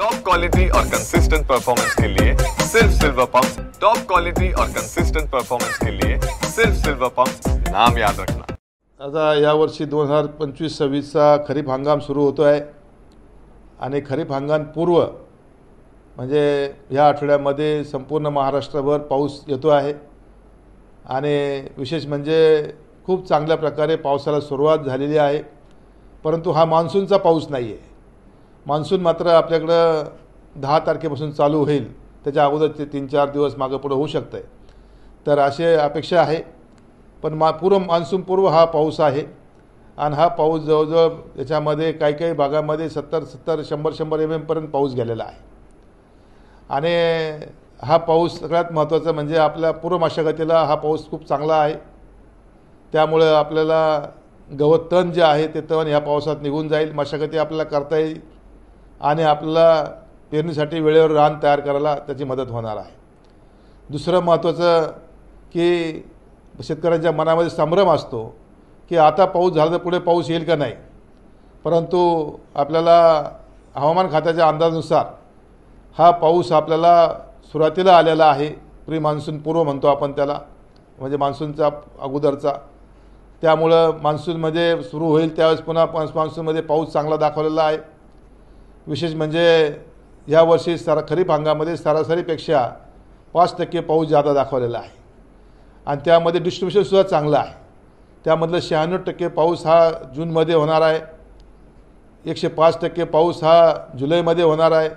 Top quality और consistent performance के लिए सिर्फ सिल्वर पंप्स। टॉप क्वालिटी और कंसिस्टेंट परफॉर्मेंस के लिए सिर्फ सिल्वर पंप्स, नाम याद रखना। आता यावर्षी 2025-26चा खरीप हंगाम सुरू होतो आहे आणि खरीप हंगाम पूर्व म्हणजे ह्या आठवड्यामध्ये संपूर्ण महाराष्ट्रभर पाऊस येतो आहे आणि विशेष म्हणजे खूप चांगल्या प्रकारे पावसाला सुरुवात झालेली आहे। परंतु हा मान्सूनचा पाऊस नाही आहे। मान्सून मात्र आपल्याकडे 10 तारखेपासून चालू होईल, त्याच्या अगोदर ते 3-4 दिवस मागे पुढे होऊ शकते, तर अशी अपेक्षा आहे। पण मान्सून पूर्व हा पाऊस आहे आणि हा पाऊस जवळजवळ याच्यामध्ये काही भागामध्ये 70-70 100-100 mm पर्यंत पाऊस गेलेला आहे आणि हा पाऊस सगळ्यात महत्त्वाचा म्हणजे आपल्या पूर्व मशागतीला हा पाऊस खूप चांगला आहे। त्यामुळे आपल्याला गवत तण जे आहे ते तण ह्या पावसात निघून जाईल, मशागती आपल्याला करता येईल आणि आपल्याला पेरणीसाठी वेळेवर रान तयार करायला त्याची मदत होणार आहे। दुसरं महत्त्वाचं की शेतकऱ्यांच्या मनामध्ये संभ्रम असतो की आता पाऊस झाला तर पुढे पाऊस येईल का नाही, परंतु आपल्याला हवामान खात्याच्या अंदाजानुसार हा पाऊस आपल्याला सुरुवातीला आलेला आहे। प्री मान्सून पूर्व म्हणतो आपण त्याला, म्हणजे मान्सूनचा अगोदरचा। त्यामुळं मान्सूनमध्ये सुरू होईल त्यावेळेस पुन्हा मान्सूनमध्ये पाऊस चांगला दाखवलेला आहे। विशेष म्हणजे यावर्षी खरीप हंगामामध्ये सरासरीपेक्षा 5% पाऊस जादा दाखवलेला आहे आणि त्यामध्ये डिस्ट्रिब्युशनसुद्धा चांगलं आहे। त्यामधलं 96% पाऊस हा जूनमध्ये होणार आहे, 105% पाऊस हा जुलैमध्ये होणार आहे,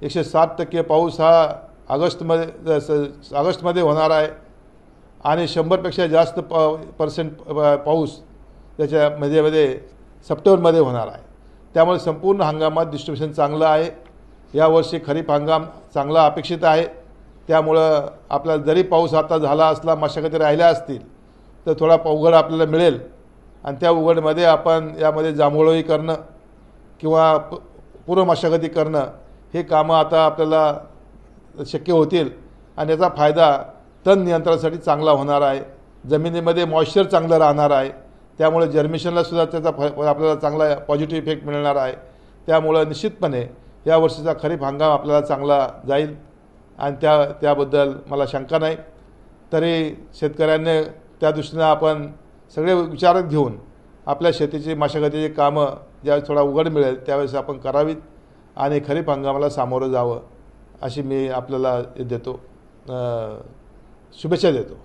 107% पाऊस हा ऑगस्टमध्ये होणार आहे आणि 100पेक्षा जास्त पाऊस त्याच्यामध्ये सप्टेंबरमध्ये होणार आहे। त्यामुळे संपूर्ण हंगामात डिस्ट्रिब्युशन चांगलं आहे। यावर्षी खरीप हंगाम चांगला अपेक्षित आहे। त्यामुळं आपल्याला जरी पाऊस आता झाला असला, मशागती राहिल्या असतील तर थोडा उघड आपल्याला मिळेल आणि त्या उघडमध्ये आपण यामध्ये जांभूळही करणं किंवा पूर्व मशागती करणं हे कामं आता आपल्याला शक्य होतील आणि याचा फायदा तण नियंत्रणासाठी चांगला होणार आहे। जमिनीमध्ये मॉइश्चर चांगलं राहणार आहे, त्यामुळे जर्मिशनला सुद्धा त्याचा आपल्याला चांगला पॉझिटिव्ह इफेक्ट मिळणार आहे। त्यामुळे निश्चितपणे या वर्षीचा खरीप हंगाम आपल्याला चांगला जाईल आणि त्याबद्दल मला शंका नाही। तरी शेतकऱ्यांनी त्या दृष्टीने आपण सगळे विचारात घेऊन आपल्या शेतीची मशागतीची कामं ज्यावेळेस थोडा उघड मिळेल त्यावेळेस आपण करावीत आणि खरीप हंगामाला सामोरं जावं अशी मी आपल्याला देतो, शुभेच्छा देतो।